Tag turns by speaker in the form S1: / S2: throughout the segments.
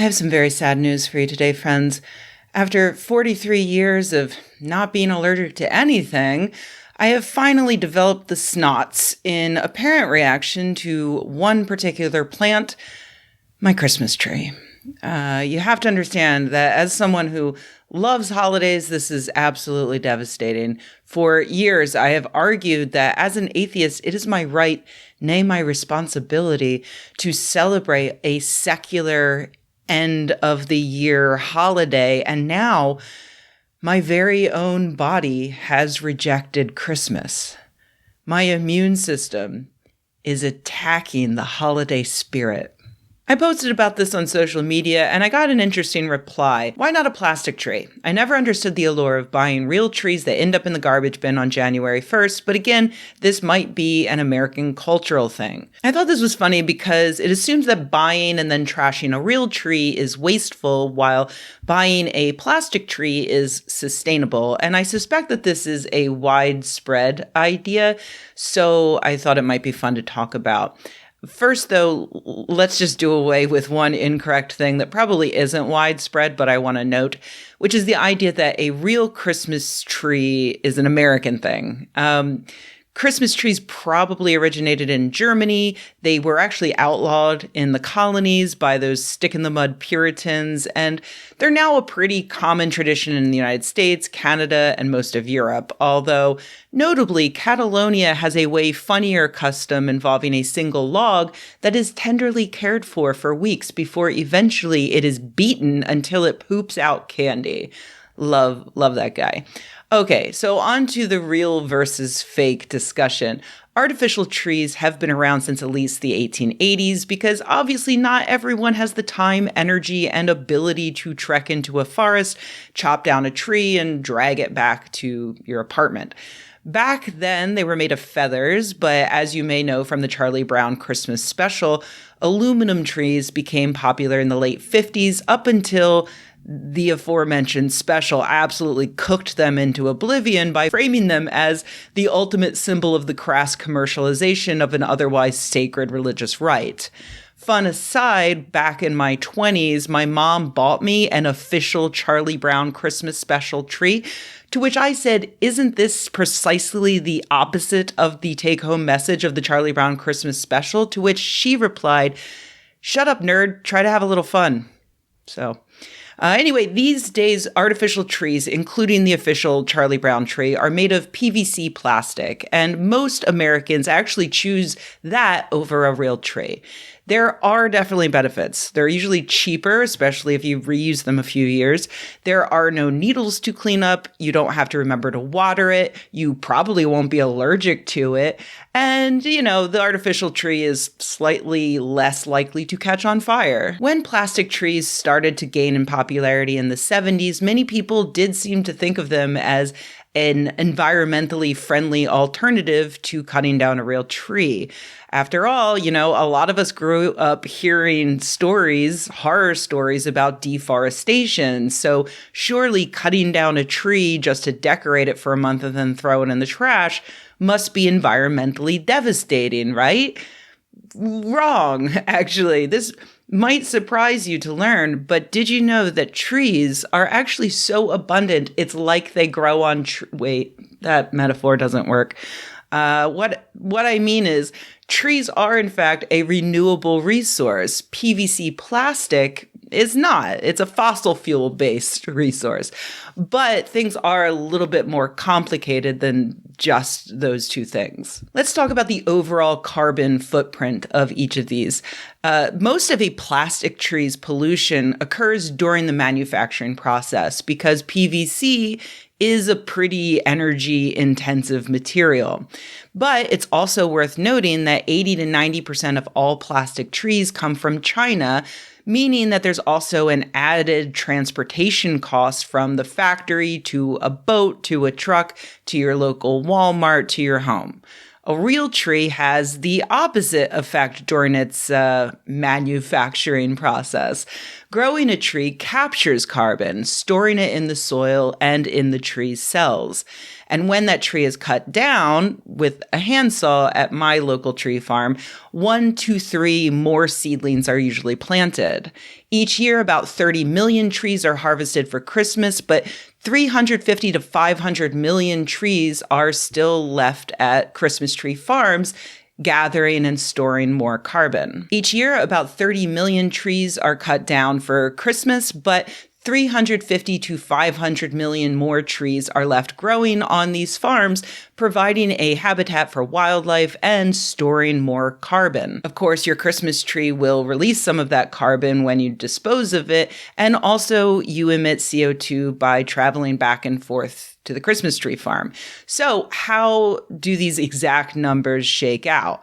S1: I have some very sad news for you today, friends. After 43 years of not being allergic to anything, I have finally developed the snots in apparent reaction to one particular plant, my Christmas tree. You have to understand that as someone who loves holidays, this is absolutely devastating. For years, I have argued that as an atheist, it is my right, nay, my responsibility, to celebrate a secular end of the year holiday. And now my very own body has rejected Christmas. My immune system is attacking the holiday spirit. I posted about this on social media and I got an interesting reply. Why not a plastic tree? I never understood the allure of buying real trees that end up in the garbage bin on January 1st, but again, this might be an American cultural thing. I thought this was funny because it assumes that buying and then trashing a real tree is wasteful while buying a plastic tree is sustainable. And I suspect that this is a widespread idea, so I thought it might be fun to talk about. First, though, let's just do away with one incorrect thing that probably isn't widespread, but I want to note, which is the idea that a real Christmas tree is an American thing. Christmas trees probably originated in Germany. They were actually outlawed in the colonies by those stick-in-the-mud Puritans, and they're now a pretty common tradition in the United States, Canada, and most of Europe, although notably, Catalonia has a way funnier custom involving a single log that is tenderly cared for weeks before eventually it is beaten until it poops out candy. Love that guy. Okay, so on to the real versus fake discussion. Artificial trees have been around since at least the 1880s because obviously not everyone has the time, energy, and ability to trek into a forest, chop down a tree, and drag it back to your apartment. Back then, they were made of feathers, but as you may know from the Charlie Brown Christmas special, aluminum trees became popular in the late 50s up until the aforementioned special absolutely cooked them into oblivion by framing them as the ultimate symbol of the crass commercialization of an otherwise sacred religious rite. Fun aside, back in my 20s, my mom bought me an official Charlie Brown Christmas special tree, to which I said, "Isn't this precisely the opposite of the take-home message of the Charlie Brown Christmas special?" To which she replied, "Shut up, nerd, try to have a little fun." Anyway, these days, artificial trees, including the official Charlie Brown tree, are made of PVC plastic, and most Americans actually choose that over a real tree. There are definitely benefits. They're usually cheaper, especially if you reuse them a few years. There are no needles to clean up. You don't have to remember to water it. You probably won't be allergic to it. And, the artificial tree is slightly less likely to catch on fire. When plastic trees started to gain in popularity in the 70s, many people did seem to think of them as an environmentally friendly alternative to cutting down a real tree. After all, a lot of us grew up hearing horror stories about deforestation. So surely cutting down a tree just to decorate it for a month and then throw it in the trash must be environmentally devastating, right? Wrong, actually. This might surprise you to learn, but did you know that trees are actually so abundant, it's like they grow on wait, that metaphor doesn't work. What I mean is, trees are in fact a renewable resource. PVC plastic is not. It's a fossil fuel-based resource. But things are a little bit more complicated than just those two things. Let's talk about the overall carbon footprint of each of these. Most of a plastic tree's pollution occurs during the manufacturing process because PVC is a pretty energy-intensive material. But it's also worth noting that 80 to 90% of all plastic trees come from China, meaning that there's also an added transportation cost from the factory to a boat, to a truck, to your local Walmart, to your home. A real tree has the opposite effect during its manufacturing process. Growing a tree captures carbon, storing it in the soil and in the tree's cells. And when that tree is cut down with a handsaw at my local tree farm, 1 to 3 more seedlings are usually planted. Each year, about 30 million trees are harvested for Christmas, but 350 to 500 million trees are still left at Christmas tree farms, gathering and storing more carbon. Each year, about 30 million trees are cut down for Christmas, but 350 to 500 million more trees are left growing on these farms, providing a habitat for wildlife and storing more carbon. Of course, your Christmas tree will release some of that carbon when you dispose of it, and also you emit CO2 by traveling back and forth to the Christmas tree farm. So how do these exact numbers shake out?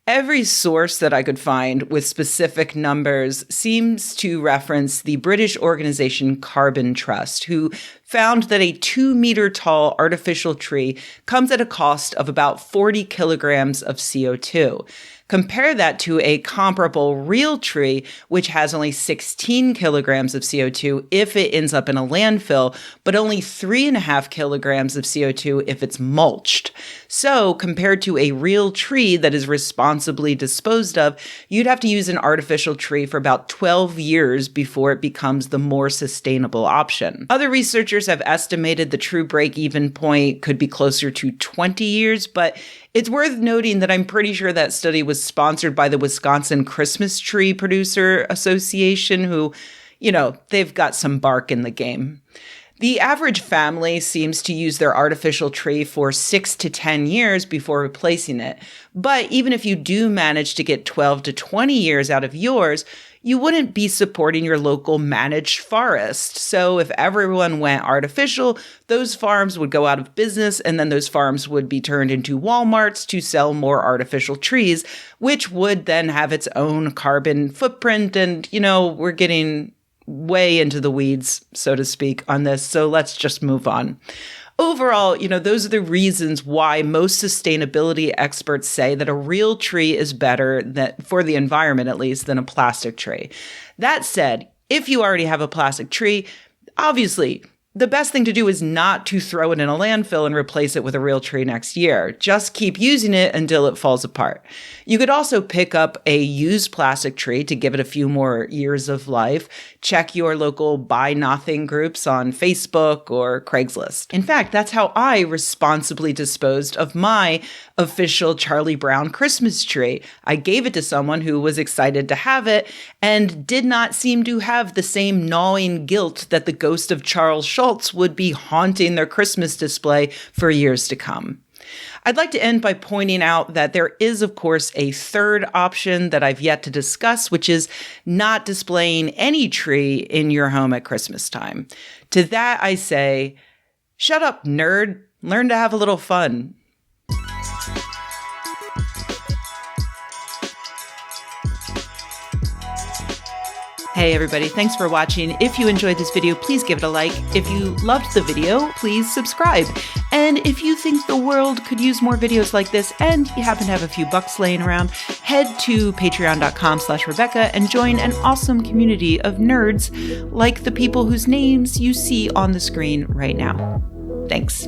S1: Every source that I could find with specific numbers seems to reference the British organization Carbon Trust, who found that a 2-meter tall artificial tree comes at a cost of about 40 kilograms of CO2. Compare that to a comparable real tree, which has only 16 kilograms of CO2 if it ends up in a landfill, but only 3.5 kilograms of CO2 if it's mulched. So compared to a real tree that is responsibly disposed of, you'd have to use an artificial tree for about 12 years before it becomes the more sustainable option. Other researchers have estimated the true break-even point could be closer to 20 years, but it's worth noting that I'm pretty sure that study was sponsored by the Wisconsin Christmas Tree Producer Association, who, they've got some bark in the game. The average family seems to use their artificial tree for 6 to 10 years before replacing it. But even if you do manage to get 12 to 20 years out of yours, you wouldn't be supporting your local managed forest. So if everyone went artificial, those farms would go out of business, and then those farms would be turned into Walmarts to sell more artificial trees, which would then have its own carbon footprint. And, we're getting way into the weeds, so to speak, on this. So let's just move on. Overall, those are the reasons why most sustainability experts say that a real tree is better for the environment, at least, than a plastic tree. That said, if you already have a plastic tree, obviously, the best thing to do is not to throw it in a landfill and replace it with a real tree next year. Just keep using it until it falls apart. You could also pick up a used plastic tree to give it a few more years of life. Check your local Buy Nothing groups on Facebook or Craigslist. In fact, that's how I responsibly disposed of my official Charlie Brown Christmas tree. I gave it to someone who was excited to have it and did not seem to have the same gnawing guilt that the ghost of Charles Schultz would be haunting their Christmas display for years to come. I'd like to end by pointing out that there is, of course, a third option that I've yet to discuss, which is not displaying any tree in your home at Christmas time. To that, I say, shut up, nerd. Learn to have a little fun. Hey everybody, thanks for watching. If you enjoyed this video, please give it a like. If you loved the video, please subscribe. And if you think the world could use more videos like this and you happen to have a few bucks laying around, head to patreon.com/Rebecca and join an awesome community of nerds like the people whose names you see on the screen right now. Thanks.